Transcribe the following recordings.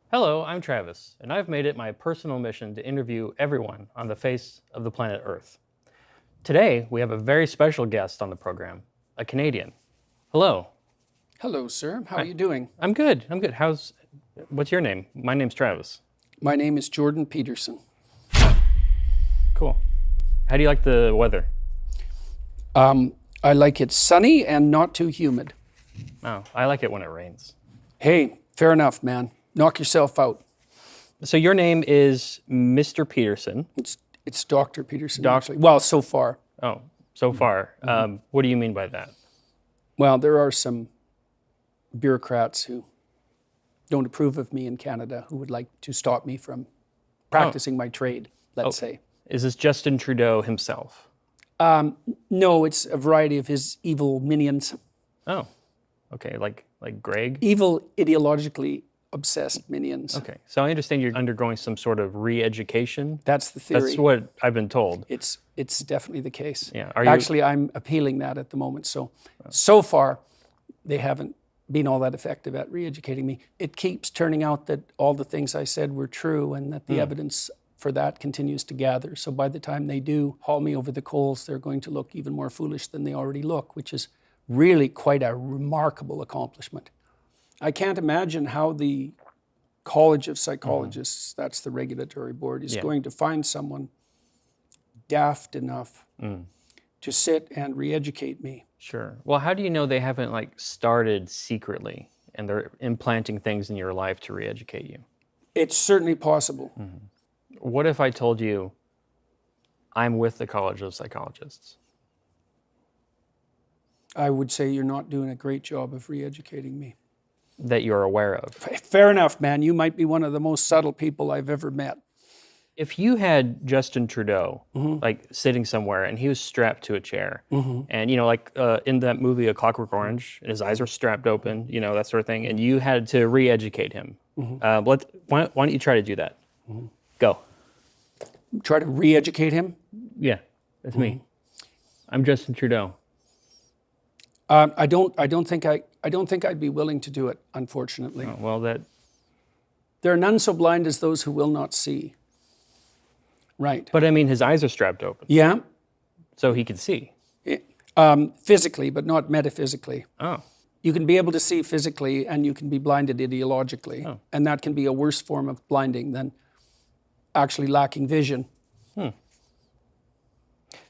Hello, I'm Travis, and I've made it my personal mission to interview everyone on the face of the planet Earth. Today, we have a very special guest on the program, a Canadian. Hello. Hello, sir. How are you doing? I'm good. What's your name? My name's Travis. My name is Jordan Peterson. Cool. How do you like the weather? I like it sunny and not too humid. Oh, I like it when it rains. Hey, fair enough, man. Knock yourself out. So your name is Mr. Peterson. It's Dr. Peterson, Doc- actually. Well, so far. Oh, so far. What do you mean by that? Well, there are some bureaucrats who don't approve of me in Canada who would like to stop me from practicing my trade, let's say. Is this Justin Trudeau himself? No, it's a variety of his evil minions. Oh, okay, like Greg? Evil, ideologically obsessed minions. Okay, so I understand you're undergoing some sort of re-education. That's the theory. That's what I've been told. It's definitely the case. Yeah. Actually, I'm appealing that at the moment. So far, they haven't been all that effective at re-educating me. It keeps turning out that all the things I said were true and that the evidence for that continues to gather. So by the time they do haul me over the coals, they're going to look even more foolish than they already look, which is really quite a remarkable accomplishment. I can't imagine how the College of Psychologists, that's the regulatory board, is going to find someone daft enough to sit and re-educate me. Sure. Well, how do you know they haven't started secretly and they're implanting things in your life to re-educate you? It's certainly possible. What if I told you I'm with the College of Psychologists? I would say you're not doing a great job of re-educating me. That you're aware of. Fair enough, man. You might be one of the most subtle people I've ever met. If you had Justin Trudeau, sitting somewhere and he was strapped to a chair and, in that movie, A Clockwork Orange, and his eyes were strapped open, that sort of thing, and you had to re-educate him, why don't you try to do that? Go. Try to re-educate him? Yeah, that's me. I'm Justin Trudeau. I don't think I'd be willing to do it, unfortunately. Oh, well, There are none so blind as those who will not see. Right. But I mean, his eyes are strapped open. Yeah. So he can see. Physically, but not metaphysically. Oh. You can be able to see physically and you can be blinded ideologically. Oh. And that can be a worse form of blinding than actually lacking vision.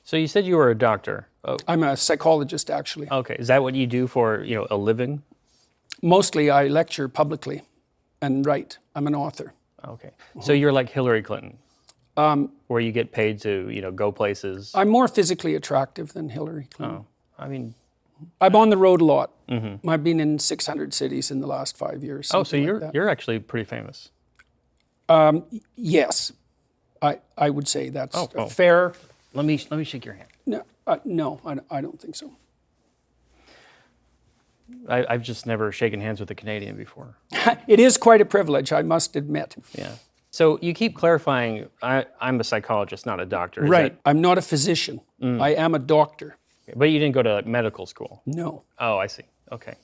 So you said you were a doctor. Oh. I'm a psychologist, actually. Okay. Is that what you do for, a living? Mostly I lecture publicly and write. I'm an author. Okay. So you're like Hillary Clinton, where you get paid to, go places. I'm more physically attractive than Hillary Clinton. Oh, I mean, I'm on the road a lot. I've been in 600 cities in the last 5 years. Oh, so you're actually pretty famous. Yes, I would say that's fair. Let me shake your hand. No, I don't think so. I've just never shaken hands with a Canadian before. It is quite a privilege, I must admit. Yeah. So you keep clarifying, I'm a psychologist, not a doctor. Right. I'm not a physician. I am a doctor. But you didn't go to medical school? No. Oh, I see. Okay.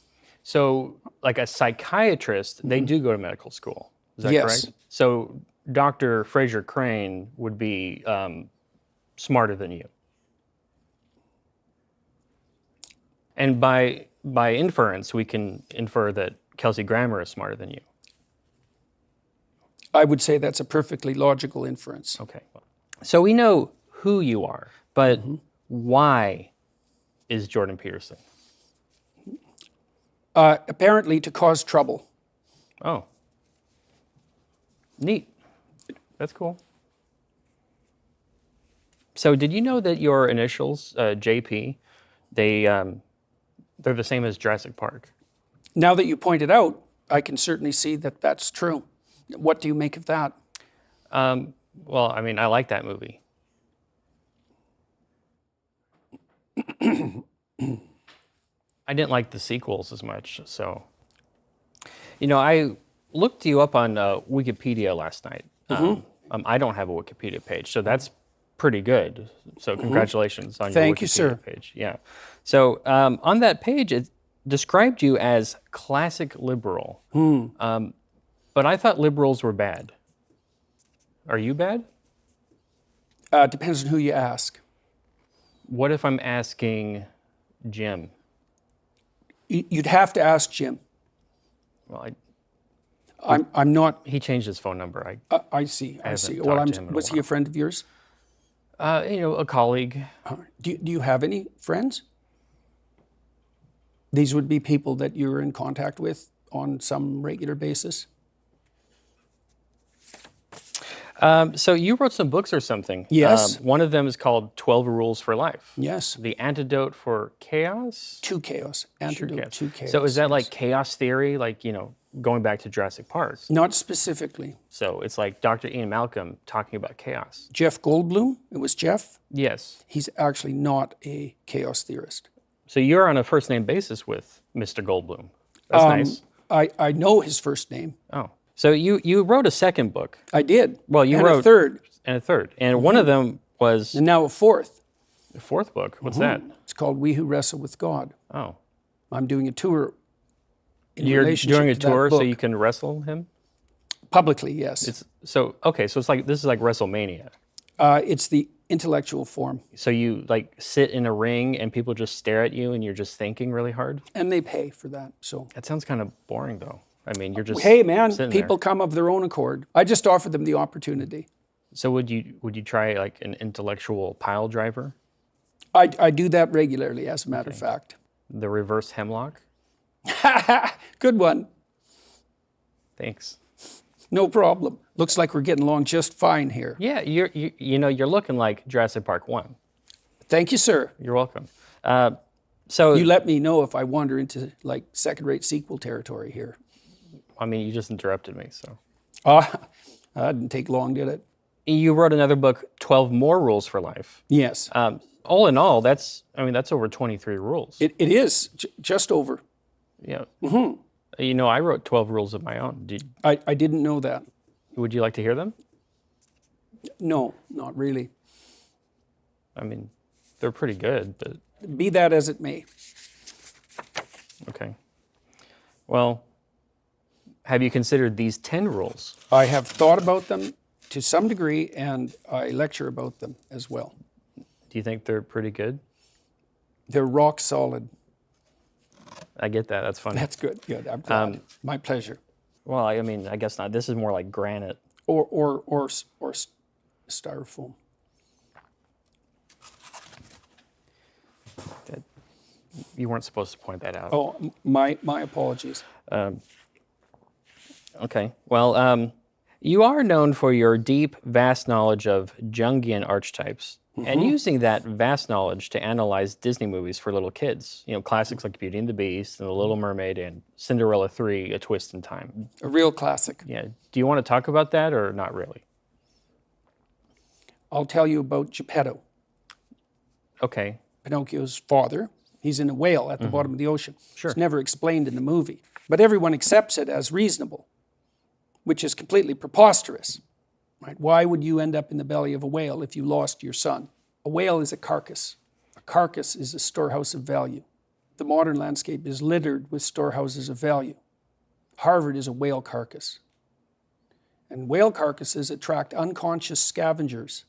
So like a psychiatrist, they do go to medical school. Is that correct? So Dr. Fraser Crane would be smarter than you. And by inference, we can infer that Kelsey Grammer is smarter than you. I would say that's a perfectly logical inference. Okay. So we know who you are, but why is Jordan Peterson? Apparently to cause trouble. Oh. Neat. That's cool. So did you know that your initials, JP, they're the same as Jurassic Park? Now that you point it out, I can certainly see that that's true. What do you make of that? Well, I mean, I like that movie. I didn't like the sequels as much, so. I looked you up on Wikipedia last night. I don't have a Wikipedia page, so that's pretty good. So congratulations on your Thank you, Wikipedia sir. page. Yeah. So on that page, it described you as classic liberal. But I thought liberals were bad. Are you bad? Depends on who you ask. What if I'm asking Jim? You'd have to ask Jim. Well, I'm not. he changed his phone number. I see. I haven't see. talked Well, to him in a was he a while. friend of yours? A colleague. Do you have any friends? These would be people that you're in contact with on some regular basis? So you wrote some books or something. Yes. One of them is called 12 Rules for Life. Yes. The Antidote for Chaos? To chaos. Antidote to chaos. So is that like chaos theory, like, going back to Jurassic Park? Not specifically. So it's like Dr. Ian Malcolm talking about chaos. Jeff Goldblum, it was Jeff. Yes. He's actually not a chaos theorist. So you're on a first name basis with Mr. Goldblum. That's nice. I know his first name. Oh. So you wrote a second book. I did. Well, you and wrote a third. And a third. And one of them was And now a fourth. the fourth book. What's that? It's called We Who Wrestle with God. Oh. I'm doing a tour in You're relationship doing a to that tour so book. you can wrestle him? Publicly, yes. So it's like this is like WrestleMania. It's the intellectual form. So you like sit in a ring and people just stare at you and you're just thinking really hard? And they pay for that. So That sounds kind of boring though. I mean, you're just hey man, sitting people there. come of their own accord. I just offered them the opportunity. So would you try like an intellectual pile driver? I do that regularly, as a matter of fact. The reverse hemlock? Good one. Thanks. No problem. Looks like we're getting along just fine here. Yeah, you're looking like Jurassic Park 1. Thank you, sir. You're welcome. So You let me know if I wander into like second-rate sequel territory here. I mean, you just interrupted me, so. That didn't take long, did it? You wrote another book, 12 More Rules for Life. Yes. All in all, that's over 23 rules. It is just over. Yeah. Mm-hmm. I wrote 12 rules of my own. I didn't know that. Would you like to hear them? No, not really. I mean, they're pretty good, but Be that as it may. okay. Well, have you considered these 10 rules? I have thought about them to some degree, and I lecture about them as well. Do you think they're pretty good? They're rock solid. I get that. That's funny. That's good. Good. I'm glad. My pleasure. Well, I mean, I guess not. This is more like granite. Or styrofoam. You weren't supposed to point that out. Oh, my apologies. Okay. Well, you are known for your deep, vast knowledge of Jungian archetypes and using that vast knowledge to analyze Disney movies for little kids. Classics like Beauty and the Beast and The Little Mermaid and Cinderella 3, A Twist in Time. A real classic. Yeah. Do you want to talk about that or not really? I'll tell you about Geppetto, Okay. Pinocchio's father. He's in a whale at the bottom of the ocean. Sure. It's never explained in the movie. But everyone accepts it as reasonable, which is completely preposterous. Right? Why would you end up in the belly of a whale if you lost your son? A whale is a carcass. A carcass is a storehouse of value. The modern landscape is littered with storehouses of value. Harvard is a whale carcass. And whale carcasses attract unconscious scavengers.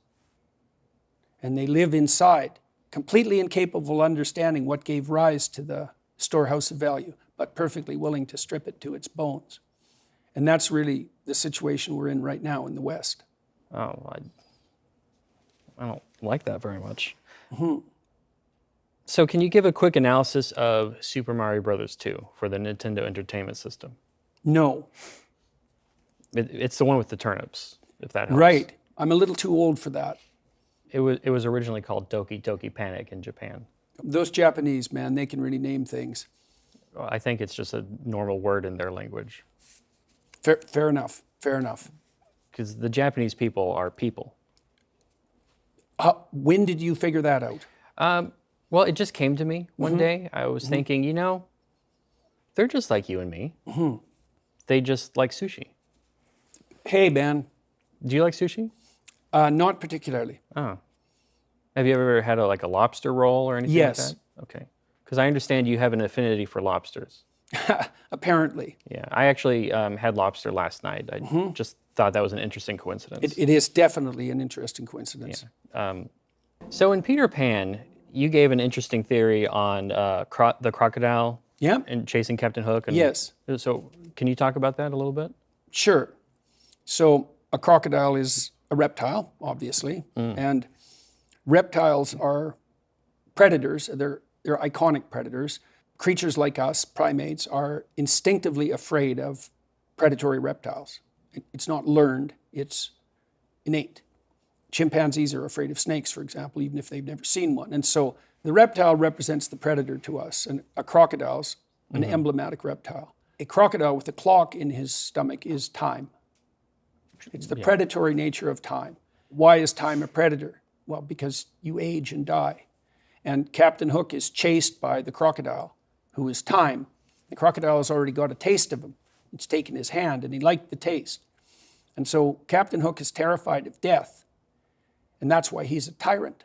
And they live inside, completely incapable of understanding what gave rise to the storehouse of value, but perfectly willing to strip it to its bones. And that's really the situation we're in right now in the West. Oh, I don't like that very much. So can you give a quick analysis of Super Mario Brothers 2 for the Nintendo Entertainment System? No. It's the one with the turnips, if that helps. Right. I'm a little too old for that. It was originally called Doki Doki Panic in Japan. Those Japanese, man, they can really name things. Well, I think it's just a normal word in their language. Fair enough. Fair enough. Because the Japanese people are people. When did you figure that out? Well, it just came to me one day. I was thinking, they're just like you and me. They just like sushi. Hey, man. Do you like sushi? Not particularly. Oh. Have you ever had a lobster roll or anything Yes. like that? Okay. Because I understand you have an affinity for lobsters. Apparently. Yeah, I actually had lobster last night. I just thought that was an interesting coincidence. It is definitely an interesting coincidence. So in Peter Pan, you gave an interesting theory on the crocodile Yeah. and chasing Captain Hook. And Yes. So can you talk about that a little bit? Sure. So a crocodile is a reptile, obviously, and reptiles are predators. They're iconic predators. Creatures like us, primates, are instinctively afraid of predatory reptiles. It's not learned, it's innate. Chimpanzees are afraid of snakes, for example, even if they've never seen one. And so the reptile represents the predator to us, and a crocodile's an emblematic reptile. A crocodile with a clock in his stomach is time. It's the predatory nature of time. Why is time a predator? Well, because you age and die. And Captain Hook is chased by the crocodile, who is time. The crocodile has already got a taste of him. It's taken his hand, and he liked the taste. And so Captain Hook is terrified of death, and that's why he's a tyrant.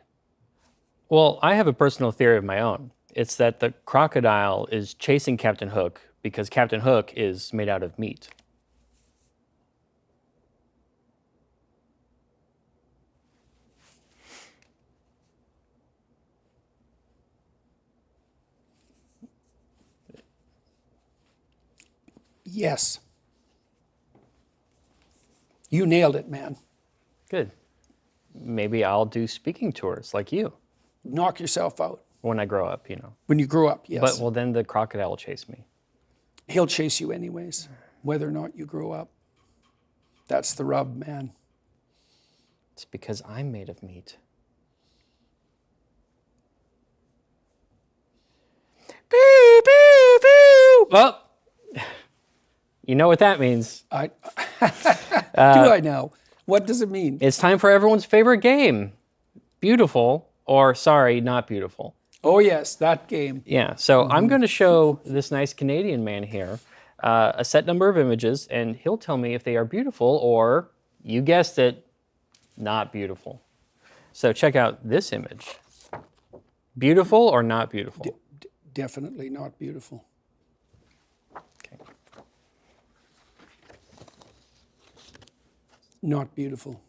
Well, I have a personal theory of my own. It's that the crocodile is chasing Captain Hook because Captain Hook is made out of meat. Yes. You nailed it, man. Good. Maybe I'll do speaking tours like you Knock yourself out. when I grow up, you know. When you grow up, yes. But, well, then the crocodile will chase me. He'll chase you anyways, whether or not you grow up. That's the rub, man. It's because I'm made of meat. Boo, boo, boo! Well, you know what that means. Do I know? What does it mean? It's time for everyone's favorite game. Beautiful, or sorry, not beautiful. Oh, yes, that game. Yeah, so I'm going to show this nice Canadian man here a set number of images, and he'll tell me if they are beautiful or, you guessed it, not beautiful. So check out this image. Beautiful or not beautiful? Definitely not beautiful. Okay. Not beautiful.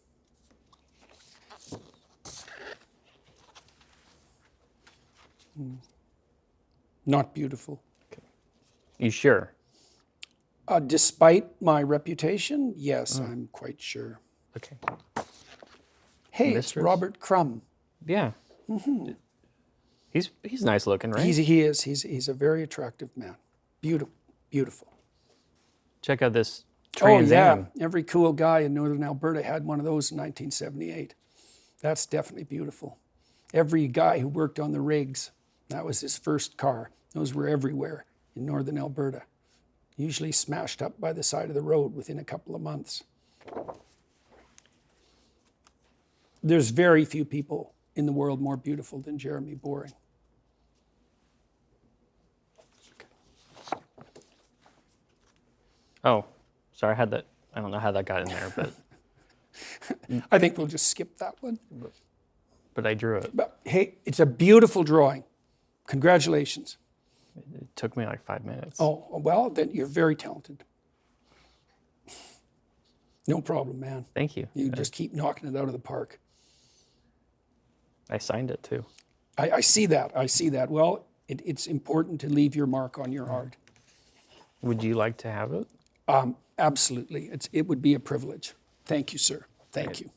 Not beautiful. You sure? Despite my reputation, yes, I'm quite sure. Okay. Hey, it's Mistress? Robert Crumb. Yeah. He's nice looking, right? He is. He's a very attractive man. Beautiful. Beautiful. Check out this Oh, Trans yeah. Am. Every cool guy in northern Alberta had one of those in 1978. That's definitely beautiful. Every guy who worked on the rigs, that was his first car. Those were everywhere in northern Alberta. Usually smashed up by the side of the road within a couple of months. There's very few people in the world more beautiful than Jeremy Boring. Oh, sorry, I had that. I don't know how that got in there, but I think we'll just skip that one. but I drew it. But hey, it's a beautiful drawing. Congratulations. It took me like 5 minutes. Oh, well, then you're very talented. No problem, man. Thank you. You just keep knocking it out of the park. I signed it too. I see that. I see that. Well, it's important to leave your mark on your art. Would you like to have it? Absolutely. It would be a privilege. Thank you, sir. Thank you.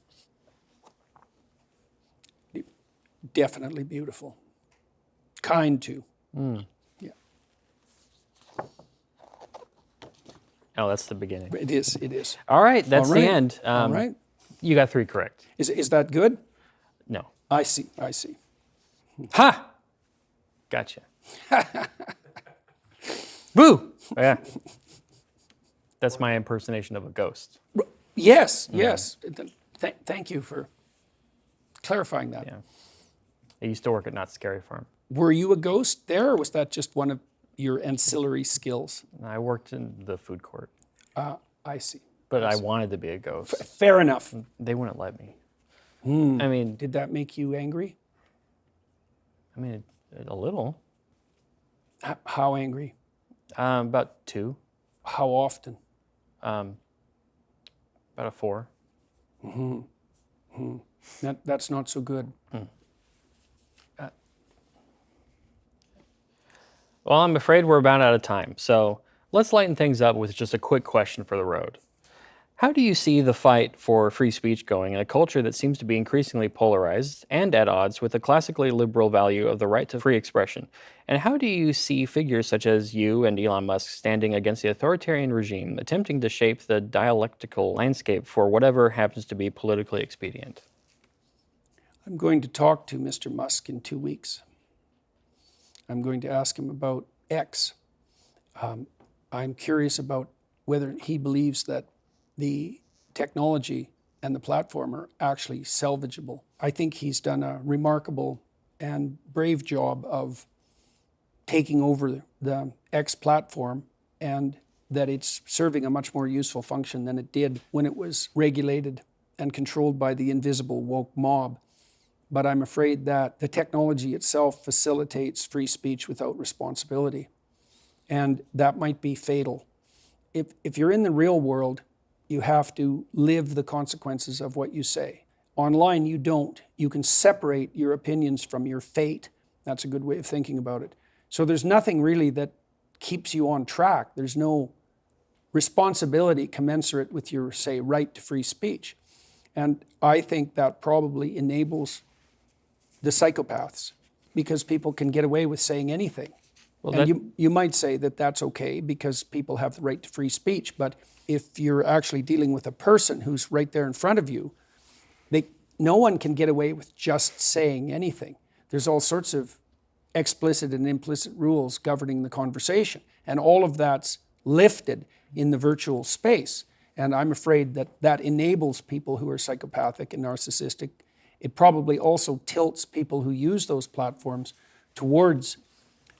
Definitely beautiful. Kind too. Yeah. Oh, that's the beginning. It is. It is. All right, that's All right. the end. All right. You got 3 correct. Is that good? No. I see. I see. Ha! Gotcha. Boo! Yeah. That's my impersonation of a ghost. Yes. Yes. Thank you for clarifying that. Yeah. I used to work at Not Scary Farm. Were you a ghost there, or was that just one of your ancillary skills? I worked in the food court, I see. but I wanted to be a ghost. Fair enough. They wouldn't let me. I mean, Did that make you angry? a little. How angry? About 2. How often? About a 4. That's not so good. Well, I'm afraid we're about out of time, so let's lighten things up with just a quick question for the road. How do you see the fight for free speech going in a culture that seems to be increasingly polarized and at odds with the classically liberal value of the right to free expression? And how do you see figures such as you and Elon Musk standing against the authoritarian regime, attempting to shape the dialectical landscape for whatever happens to be politically expedient? I'm going to talk to Mr. Musk in 2 weeks. I'm going to ask him about X. I'm curious about whether he believes that the technology and the platform are actually salvageable. I think he's done a remarkable and brave job of taking over the X platform, and that it's serving a much more useful function than it did when it was regulated and controlled by the invisible woke mob. But I'm afraid that the technology itself facilitates free speech without responsibility. And that might be fatal. If you're in the real world, you have to live the consequences of what you say. Online, you don't. You can separate your opinions from your fate. That's a good way of thinking about it. So there's nothing really that keeps you on track. There's no responsibility commensurate with your, say, right to free speech. And I think that probably enables the psychopaths, because people can get away with saying anything. Well, and you might say that that's okay because people have the right to free speech, but if you're actually dealing with a person who's right there in front of you, no one can get away with just saying anything. There's all sorts of explicit and implicit rules governing the conversation, and all of that's lifted in the virtual space. And I'm afraid that that enables people who are psychopathic and narcissistic. It probably also tilts people who use those platforms towards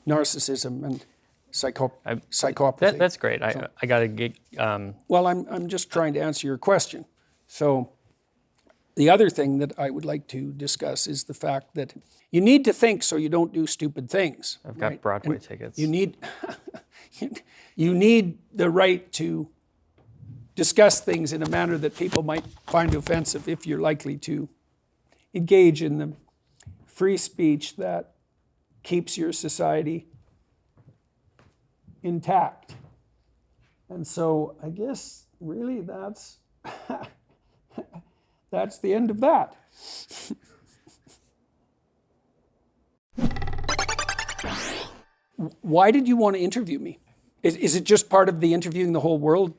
narcissism and psychopathy. That's great. I got to get... Well, I'm just trying to answer your question. So the other thing that I would like to discuss is the fact that you need to think so you don't do stupid things. I've got Broadway tickets. You need, you need the right to discuss things in a manner that people might find offensive if you're likely to engage in the free speech that keeps your society intact. And so I guess really that's that's the end of that. Why did you want to interview me? Is it just part of the interviewing the whole world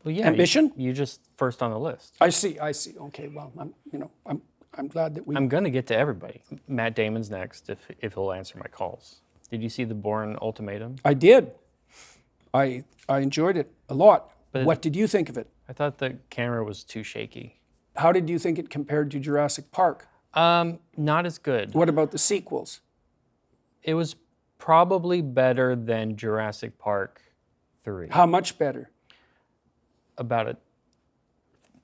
ambition? You just first on the list. I see. Okay, well, I'm glad that I'm going to get to everybody. Matt Damon's next, if he'll answer my calls. Did you see the Bourne Ultimatum? I did. I enjoyed it a lot. But what did you think of it? I thought the camera was too shaky. How did you think it compared to Jurassic Park? Not as good. What about the sequels? It was probably better than Jurassic Park 3. How much better? About a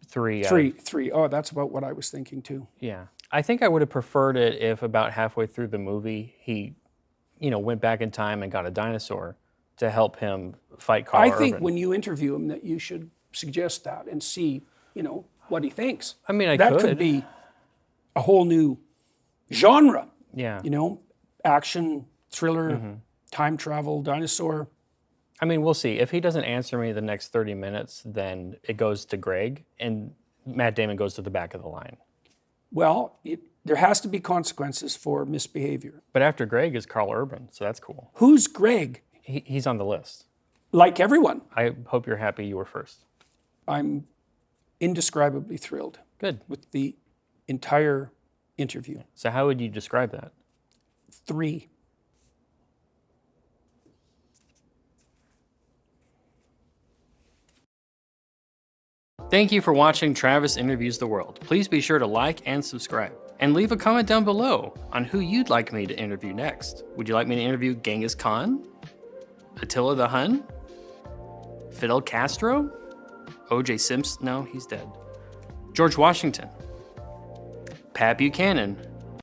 3. Three. Oh, that's about what I was thinking too. Yeah. I think I would have preferred it if about halfway through the movie he, went back in time and got a dinosaur to help him fight Carl Urban. I think when you interview him that you should suggest that and see, what he thinks. I mean, that could be a whole new genre. Yeah. Action, thriller, time travel, dinosaur. I mean, we'll see. If he doesn't answer me the next 30 minutes, then it goes to Greg, and Matt Damon goes to the back of the line. Well, there has to be consequences for misbehavior. But after Greg is Carl Urban, so that's cool. Who's Greg? He's on the list. Like everyone. I hope you're happy you were first. I'm indescribably thrilled. Good. With the entire interview. So how would you describe that? 3. Thank you for watching Travis Interviews the World. Please be sure to like and subscribe. And leave a comment down below on who you'd like me to interview next. Would you like me to interview Genghis Khan? Attila the Hun? Fidel Castro? O.J. Simpson? No, he's dead. George Washington? Pat Buchanan?